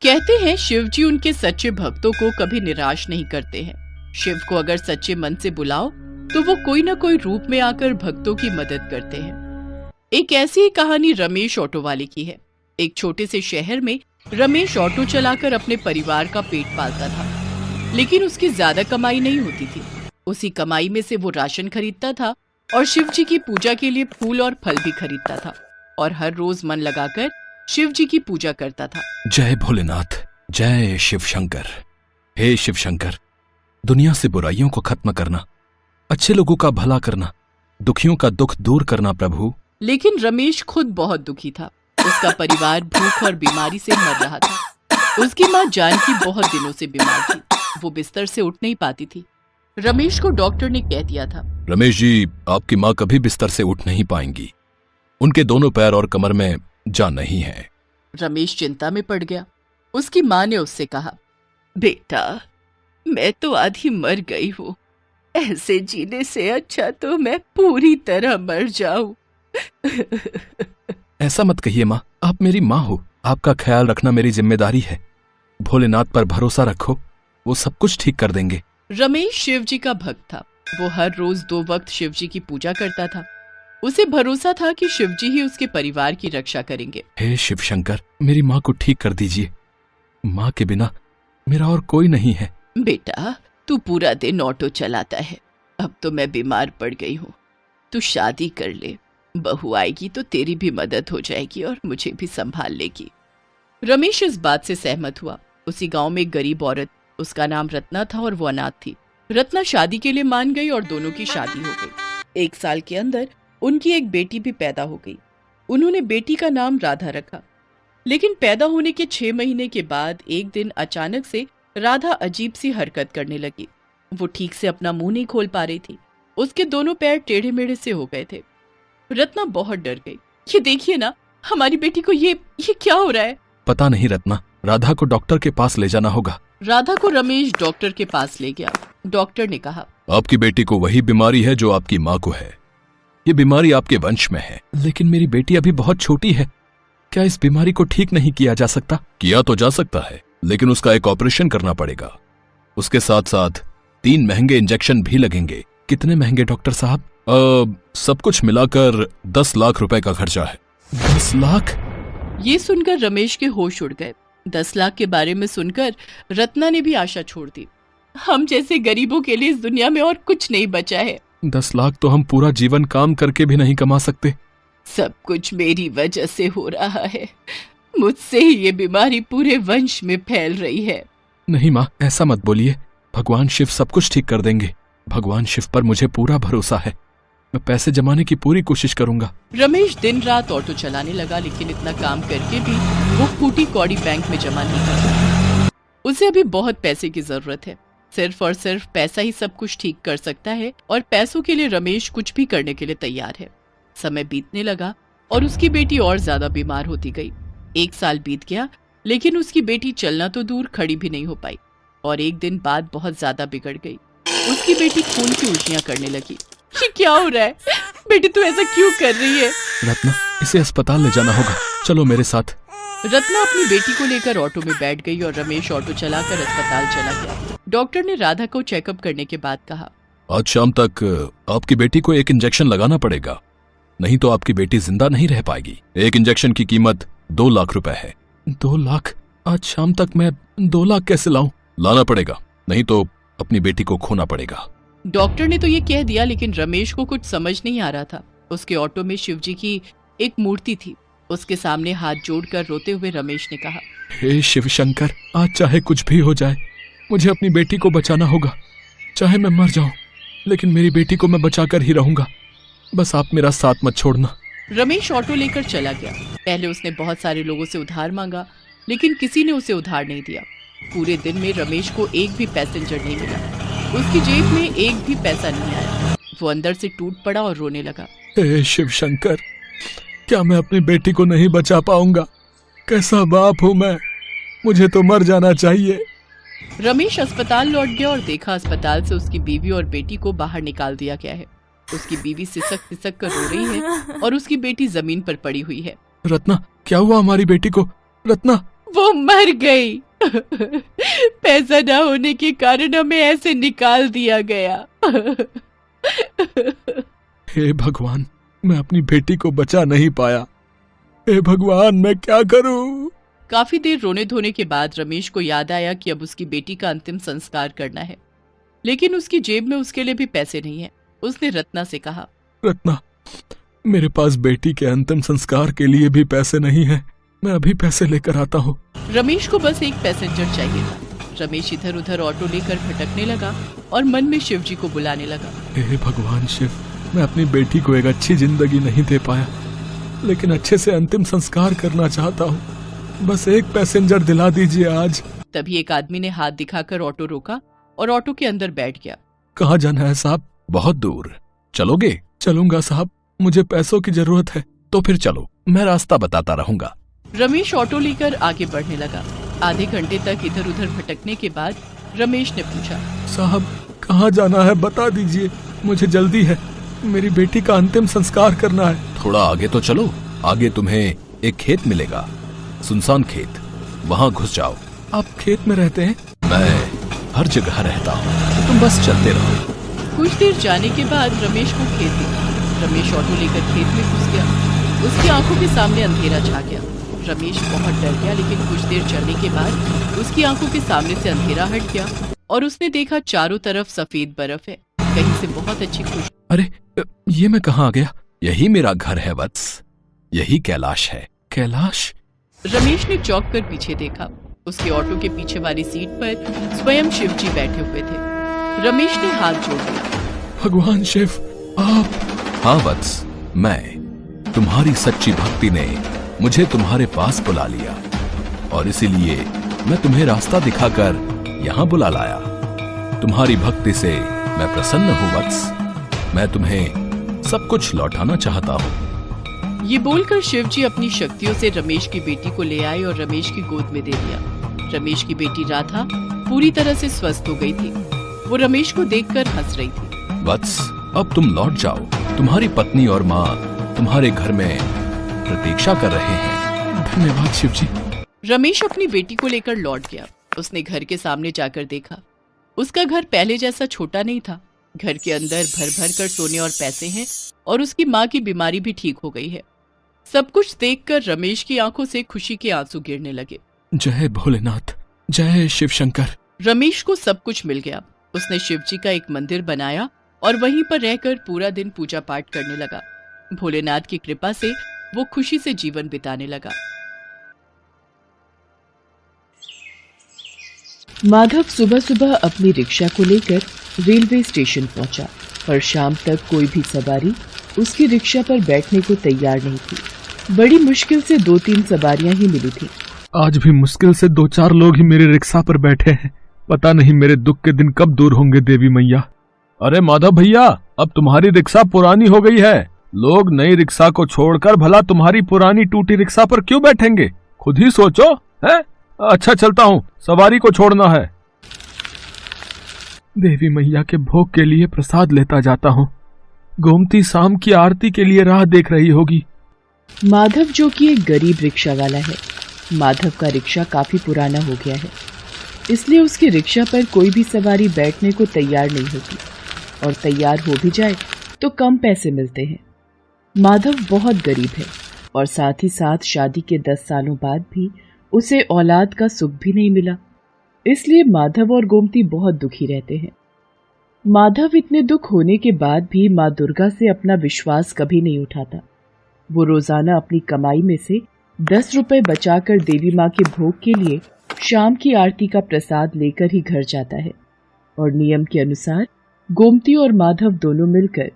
कहते हैं शिव जी उनके सच्चे भक्तों को कभी निराश नहीं करते हैं। शिव को अगर सच्चे मन से बुलाओ तो वो कोई न कोई रूप में आकर भक्तों की मदद करते हैं। एक ऐसी ही कहानी रमेश ऑटो वाले की है। एक छोटे से शहर में रमेश ऑटो चलाकर अपने परिवार का पेट पालता था, लेकिन उसकी ज्यादा कमाई नहीं होती थी। उसी कमाई में से वो राशन खरीदता था और शिव जी की पूजा के लिए फूल और फल भी खरीदता था और हर रोज मन लगाकर शिव जी की पूजा करता था। जय भोलेनाथ, जय शिव शंकर। हे शिव शंकर, दुनिया से बुराइयों को खत्म करना, अच्छे लोगों का भला करना, दुखियों का दुख दूर करना प्रभु। लेकिन रमेश खुद बहुत दुखी था। उसका परिवार भूख और बीमारी से मर रहा था। उसकी माँ जानकी बहुत दिनों से बीमार थी। वो बिस्तर से उठ नहीं पाती थी। रमेश को डॉक्टर ने कह दिया था, रमेश जी, आपकी माँ कभी बिस्तर से उठ नहीं पाएंगी। उनके दोनों पैर और कमर में जान नहीं है। रमेश चिंता में पड़ गया। उसकी माँ ने उससे कहा, बेटा, मैं तो आधी मर गई हूँ। ऐसे जीने से अच्छा तो मैं पूरी तरह मर जाऊं। ऐसा मत कहिए माँ, आप मेरी माँ हो। आपका ख्याल रखना मेरी जिम्मेदारी है। भोलेनाथ पर भरोसा रखो, वो सब कुछ ठीक कर देंगे। रमेश शिव जी का भक्त था। वो हर रोज 2 वक्त शिव जी की पूजा करता था। उसे भरोसा था कि शिव जी ही उसके परिवार की रक्षा करेंगे। हे शिव शंकर, मेरी माँ को ठीक कर दीजिए। माँ के बिना मेरा और कोई नहीं है। बेटा, तू पूरा दिन ऑटो चलाता है। अब तो मैं बीमार पड़ गई हूँ। तू शादी कर ले। बहू आएगी तो तेरी भी मदद हो जाएगी और मुझे भी संभाल लेगी। रमेश इस बात से सहमत हुआ। उसी गांव में एक गरीब औरत, उसका नाम रत्ना था और वो अनाथ थी। रत्ना शादी के लिए मान गई और दोनों की शादी हो गई। 1 साल के अंदर उनकी एक बेटी भी पैदा हो गई। उन्होंने बेटी का नाम राधा रखा। लेकिन पैदा होने के 6 महीने के बाद एक दिन अचानक से राधा अजीब सी हरकत करने लगी। वो ठीक से अपना मुंह नहीं खोल पा रही थी। उसके दोनों पैर टेढ़े मेढ़े से हो गए थे। रत्ना बहुत डर गई। ये देखिए ना, हमारी बेटी को ये क्या हो रहा है? पता नहीं रत्ना, राधा को डॉक्टर के पास ले जाना होगा। राधा को रमेश डॉक्टर के पास ले गया। डॉक्टर ने कहा, आपकी बेटी को वही बीमारी है जो आपकी माँ को है। ये बीमारी आपके वंश में है। लेकिन मेरी बेटी अभी बहुत छोटी है। क्या इस बीमारी को ठीक नहीं किया जा सकता? किया तो जा सकता है, लेकिन उसका एक ऑपरेशन करना पड़ेगा। उसके साथ साथ 3 महंगे इंजेक्शन भी लगेंगे। कितने महंगे डॉक्टर साहब? सब कुछ मिलाकर 10 लाख रुपए का खर्चा है। 10 लाख? ये सुनकर रमेश के होश उड़ गए। 10 लाख के बारे में सुनकर रत्ना ने भी आशा छोड़ दी। हम जैसे गरीबों के लिए इस दुनिया में और कुछ नहीं बचा है। 10 लाख तो हम पूरा जीवन काम करके भी नहीं कमा सकते। सब कुछ मेरी वजह से हो रहा है। मुझसे ही ये बीमारी पूरे वंश में फैल रही है। नहीं माँ, ऐसा मत बोलिए। भगवान शिव सब कुछ ठीक कर देंगे। भगवान शिव पर मुझे पूरा भरोसा है। मैं पैसे जमाने की पूरी कोशिश करूंगा। रमेश दिन रात ऑटो चलाने लगा, लेकिन इतना काम करके भी वो फूटी कौड़ी बैंक में जमा नहीं कर सकता। उसे अभी बहुत पैसे की जरूरत है। सिर्फ और सिर्फ पैसा ही सब कुछ ठीक कर सकता है और पैसों के लिए रमेश कुछ भी करने के लिए तैयार है। समय बीतने लगा और उसकी बेटी और ज्यादा बीमार होती गई। 1 साल बीत गया, लेकिन उसकी बेटी चलना तो दूर खड़ी भी नहीं हो पाई और एक दिन बाद बहुत ज्यादा बिगड़ गई। उसकी बेटी खून की उल्टियां करने लगी। ये क्या हो रहा है? बेटी, तू ऐसा क्यों कर रही है? रत्ना, इसे अस्पताल ले जाना होगा। चलो मेरे साथ। रत्ना अपनी बेटी को लेकर ऑटो में बैठ गई और रमेश ऑटो चलाकर अस्पताल चला गया। डॉक्टर ने राधा को चेकअप करने के बाद कहा, आज शाम तक आपकी बेटी को 1 इंजेक्शन लगाना पड़ेगा, नहीं तो आपकी बेटी जिंदा नहीं रह पाएगी। 1 इंजेक्शन की कीमत 2 लाख रुपए है। 2 लाख? आज शाम तक मैं 2 लाख कैसे लाऊं? लाना पड़ेगा, नहीं तो अपनी बेटी को खोना पड़ेगा। डॉक्टर ने तो ये कह दिया, लेकिन रमेश को कुछ समझ नहीं आ रहा था। उसके ऑटो में शिव जी की एक मूर्ति थी। उसके सामने हाथ जोड़कर रोते हुए रमेश ने कहा, हे शिव शंकर, आज चाहे कुछ भी हो जाए, मुझे अपनी बेटी को बचाना होगा। चाहे मैं मर जाऊं, लेकिन मेरी बेटी को मैं बचाकर ही रहूंगा। बस आप मेरा साथ मत छोड़ना। रमेश ऑटो लेकर चला गया। पहले उसने बहुत सारे लोगों से उधार मांगा, लेकिन किसी ने उसे उधार नहीं दिया। पूरे दिन में रमेश को एक भी पैसेंजर नहीं मिला। उसकी जेब में एक भी पैसा नहीं आया। वो अंदर से टूट पड़ा और रोने लगा। हे शिव शंकर, क्या मैं अपनी बेटी को नहीं बचा पाऊंगा? कैसा बाप हूं मैं, मुझे तो मर जाना चाहिए। रमेश अस्पताल लौट गया और देखा अस्पताल से उसकी बीवी और बेटी को बाहर निकाल दिया गया है। उसकी बीवी सिसक सिसक कर रो रही है और उसकी बेटी जमीन पर पड़ी हुई है। रत्ना, क्या हुआ हमारी बेटी को? रत्ना, वो मर गई। पैसा ना होने के कारण हमें ऐसे निकाल दिया गया। हे भगवान, मैं अपनी बेटी को बचा नहीं पाया। हे भगवान, मैं क्या करूं? काफी देर रोने धोने के बाद रमेश को याद आया कि अब उसकी बेटी का अंतिम संस्कार करना है, लेकिन उसकी जेब में उसके लिए भी पैसे नहीं है। उसने रत्ना से कहा, रत्ना, मेरे पास बेटी के अंतिम संस्कार के लिए भी पैसे नहीं है। मैं अभी पैसे लेकर आता हूँ। रमेश को बस एक पैसेंजर चाहिए था। रमेश इधर उधर ऑटो लेकर भटकने लगा और मन में शिव जी को बुलाने लगा। हे भगवान शिव, मैं अपनी बेटी को एक अच्छी जिंदगी नहीं दे पाया, लेकिन अच्छे से अंतिम संस्कार करना चाहता हूँ। बस एक पैसेंजर दिला दीजिए आज। तभी एक आदमी ने हाथ दिखाकर ऑटो रोका और ऑटो के अंदर बैठ गया। कहाँ जाना है साहब? बहुत दूर। चलोगे? चलूंगा साहब, मुझे पैसों की जरूरत है। तो फिर चलो, मैं रास्ता बताता रहूंगा। रमेश ऑटो लेकर आगे बढ़ने लगा। आधे घंटे तक इधर उधर भटकने के बाद रमेश ने पूछा, साहब कहाँ जाना है बता दीजिए, मुझे जल्दी है। मेरी बेटी का अंतिम संस्कार करना है। थोड़ा आगे तो चलो। आगे तुम्हें एक खेत मिलेगा, सुनसान खेत। वहाँ घुस जाओ। आप खेत में रहते हैं? मैं हर जगह रहता हूँ, तुम बस चलते रहो। कुछ देर जाने के बाद रमेश को खेत दिखा। रमेश ऑटो लेकर खेत में घुस गया। उसकी आंखों के सामने अंधेरा छा गया। रमेश बहुत डर गया, लेकिन कुछ देर चलने के बाद उसकी आंखों के सामने से अंधेरा हट गया और उसने देखा चारों तरफ सफेद बर्फ है, कहीं से बहुत अच्छी खुशबू। अरे ये मैं कहाँ आ गया? यही मेरा घर है वत्स, यही कैलाश है। कैलाश? रमेश ने चौंक कर पीछे देखा। उसके ऑटो के पीछे वाली सीट पर स्वयं शिव जी बैठे हुए थे। रमेश ने हाथ जोड़ दिया। भगवान शिव, आप? हाँ वत्स, मैं। तुम्हारी सच्ची भक्ति ने मुझे तुम्हारे पास बुला लिया और इसीलिए मैं तुम्हें रास्ता दिखाकर यहाँ बुला लाया। तुम्हारी भक्ति से मैं प्रसन्न हूँ वत्स। मैं तुम्हें सब कुछ लौटाना चाहता हूँ। ये बोलकर शिव जी अपनी शक्तियों से रमेश की बेटी को ले आए और रमेश की गोद में दे दिया। रमेश की बेटी राधा पूरी तरह से स्वस्थ हो गई थी। वो रमेश को देखकर हंस रही थी। वत्स, अब तुम लौट जाओ। तुम्हारी पत्नी और माँ तुम्हारे घर में प्रतीक्षा कर रहे हैं। धन्यवाद शिव जी। रमेश अपनी बेटी को लेकर लौट गया। उसने घर के सामने जाकर देखा। उसका घर पहले जैसा छोटा नहीं था। घर के अंदर भर भर कर सोने और पैसे हैं और उसकी माँ की बीमारी भी ठीक हो गई है। सब कुछ देखकर रमेश की आंखों से खुशी के आंसू गिरने लगे। जय भोलेनाथ, जय शिव शंकर। रमेश को सब कुछ मिल गया। उसने शिव जी का एक मंदिर बनाया और वहीं पर रहकर पूरा दिन पूजा पाठ करने लगा। भोलेनाथ की कृपा से वो खुशी से जीवन बिताने लगा। माधव सुबह सुबह अपनी रिक्शा को लेकर रेलवे स्टेशन पहुंचा, पर शाम तक कोई भी सवारी उसकी रिक्शा पर बैठने को तैयार नहीं थी। बड़ी मुश्किल से 2-3 सवारियां ही मिली थी। आज भी मुश्किल से 2-4 लोग ही मेरे रिक्शा पर बैठे हैं। पता नहीं मेरे दुख के दिन कब दूर होंगे देवी मैया। अरे माधव भैया, अब तुम्हारी रिक्शा पुरानी हो गई है। लोग नई रिक्शा को छोड़कर भला तुम्हारी पुरानी टूटी रिक्शा पर क्यों बैठेंगे? खुद ही सोचो। है? अच्छा चलता हूँ, सवारी को छोड़ना है। देवी मैया के भोग के लिए प्रसाद लेता जाता हूँ। गोमती शाम की आरती के लिए राह देख रही होगी। माधव जो कि एक गरीब रिक्शा वाला है। माधव का रिक्शा काफी पुराना हो गया है, इसलिए उसकी रिक्शा पर कोई भी सवारी बैठने को तैयार नहीं होती, और तैयार हो भी जाए तो कम पैसे मिलते हैं। माधव बहुत गरीब है और साथ ही साथ शादी के 10 सालों बाद भी उसे औलाद का सुख भी नहीं मिला। इसलिए माधव और गोमती बहुत दुखी रहते हैं। माधव इतने दुख होने के बाद भी माँ दुर्गा से अपना विश्वास कभी नहीं उठाता। वो रोजाना अपनी कमाई में से 10 रुपए बचाकर देवी माँ के भोग के लिए शाम की आरती का प्रसाद लेकर ही घर जाता है, और नियम के अनुसार गोमती और माधव दोनों मिलकर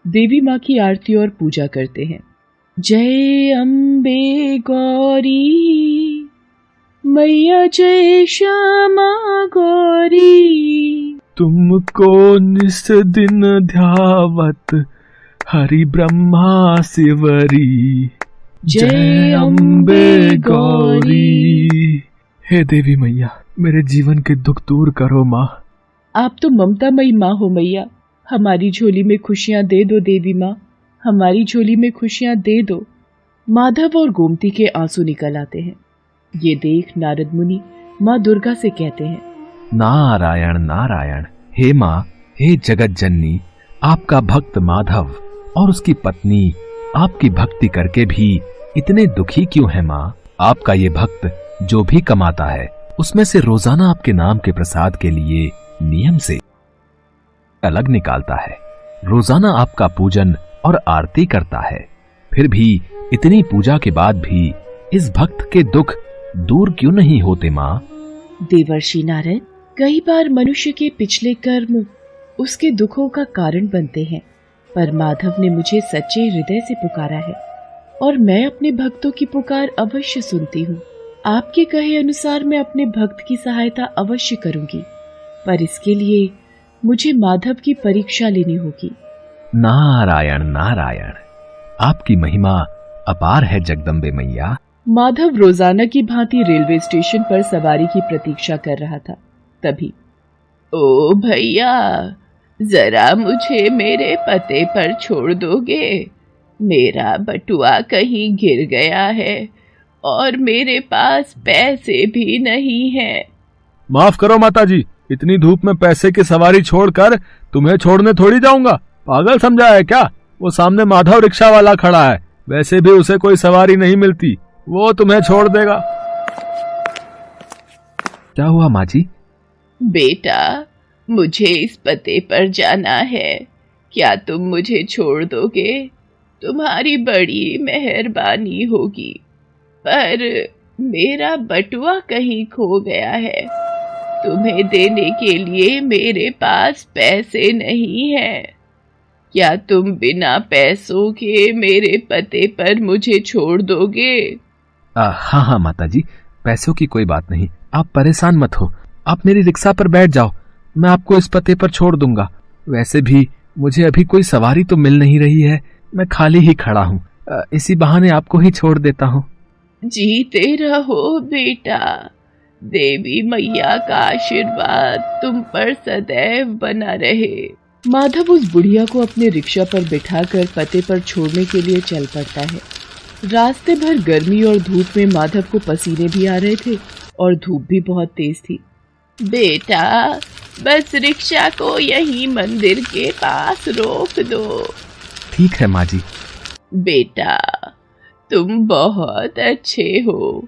देवी माँ की आरती और पूजा करते हैं। जय अम्बे गौरी मैया, जय श्यामा गौरी, तुमको निस दिन ध्यावत हरि ब्रह्मा शिवरी। जय अम्बे गौरी। हे देवी मैया, मेरे जीवन के दुख दूर करो माँ। आप तो ममतामयी माँ हो मैया। हमारी झोली में खुशियाँ दे दो देवी माँ, हमारी झोली में खुशियाँ दे दो। माधव और गोमती के आंसू निकल आते हैं। ये देख नारद मुनि माँ दुर्गा से कहते हैं, नारायण नारायण, हे माँ, हे जगत जननी, आपका भक्त माधव और उसकी पत्नी आपकी भक्ति करके भी इतने दुखी क्यों है माँ? आपका ये भक्त जो भी कमाता है उसमें से रोजाना आपके नाम के प्रसाद के लिए नियम से अलग निकालता है। रोजाना आपका पूजन और आरती करता है, फिर भी इतनी पूजा के बाद भी इस भक्त के दुख दूर क्यों नहीं होते माँ? देवर्षि नारद, कई बार मनुष्य के पिछले कर्म उसके दुखों का कारण बनते हैं, पर माधव ने मुझे सच्चे हृदय से पुकारा है और मैं अपने भक्तों की पुकार अवश्य सुनती हूँ। आपके कहे अनुसार मैं अपने भक्त की सहायता अवश्य करूंगी, पर इसके लिए मुझे माधव की परीक्षा लेनी होगी। नारायण नारायण, आपकी महिमा अपार है जगदम्बे मैया। माधव रोजाना की भांति रेलवे स्टेशन पर सवारी की प्रतीक्षा कर रहा था। तभी, ओ भैया, जरा मुझे मेरे पते पर छोड़ दोगे? मेरा बटुआ कहीं गिर गया है और मेरे पास पैसे भी नहीं हैं। माफ करो माताजी, इतनी धूप में पैसे की सवारी छोड़कर तुम्हें छोड़ने थोड़ी जाऊंगा। पागल समझा है क्या? वो सामने माधव रिक्शा वाला खड़ा है, वैसे भी उसे कोई सवारी नहीं मिलती, वो तुम्हें छोड़ देगा। क्या हुआ माँ जी? बेटा, मुझे इस पते पर जाना है, क्या तुम मुझे छोड़ दोगे? तुम्हारी बड़ी मेहरबानी होगी, पर मेरा बटुआ कहीं खो गया है। तुम्हें देने के लिए मेरे पास पैसे नहीं हैं। क्या तुम बिना पैसों के मेरे पते पर मुझे छोड़ दोगे? हाँ हाँ माताजी, पैसों की कोई बात नहीं, आप परेशान मत हो। आप मेरी रिक्शा पर बैठ जाओ, मैं आपको इस पते पर छोड़ दूंगा। वैसे भी मुझे अभी कोई सवारी तो मिल नहीं रही है, मैं खाली ही खड़ा हूँ, इसी बहाने आपको ही छोड़ देता हूँ। जीते रहो बेटा, देवी मैया का आशीर्वाद तुम पर सदैव बना रहे। माधव उस बुढ़िया को अपने रिक्शा पर बिठाकर पते पर छोड़ने के लिए चल पड़ता है। रास्ते भर गर्मी और धूप में माधव को पसीने भी आ रहे थे और धूप भी बहुत तेज थी। बेटा, बस रिक्शा को यहीं मंदिर के पास रोक दो। ठीक है माँ जी। बेटा, तुम बहुत अच्छे हो।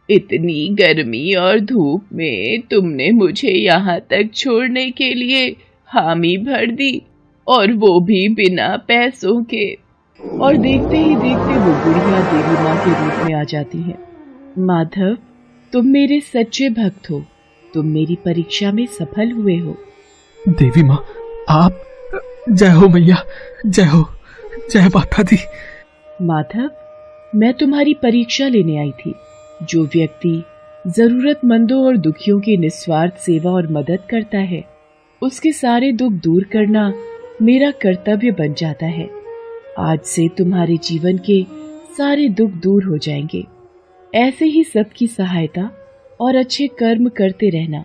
इतनी गर्मी और धूप में तुमने मुझे यहाँ तक छोड़ने के लिए हामी भर दी, और वो भी बिना पैसों के। और देखते ही देखते वो बुढ़िया देवी माँ के रूप में आ जाती है। माधव, तुम मेरे सच्चे भक्त हो, तुम मेरी परीक्षा में सफल हुए हो। देवी माँ, आप जय हो मैया, जय हो, जय माता दी। माधव, मैं तुम्हारी परीक्षा लेने आई थी। जो व्यक्ति जरूरतमंदों और दुखियों की निस्वार्थ सेवा और मदद करता है, उसके सारे दुख दूर करना मेरा कर्तव्य बन जाता है। आज से तुम्हारे जीवन के सारे दुख दूर हो जाएंगे। ऐसे ही सबकी सहायता और अच्छे कर्म करते रहना।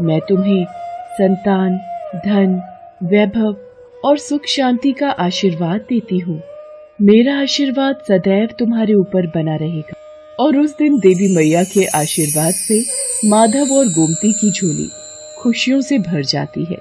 मैं तुम्हें संतान, धन, वैभव और सुख शांति का आशीर्वाद देती हूँ। मेरा आशीर्वाद सदैव तुम्हारे ऊपर बना रहेगा। और उस दिन देवी मैया के आशीर्वाद से माधव और गोमती की झोली खुशियों से भर जाती है।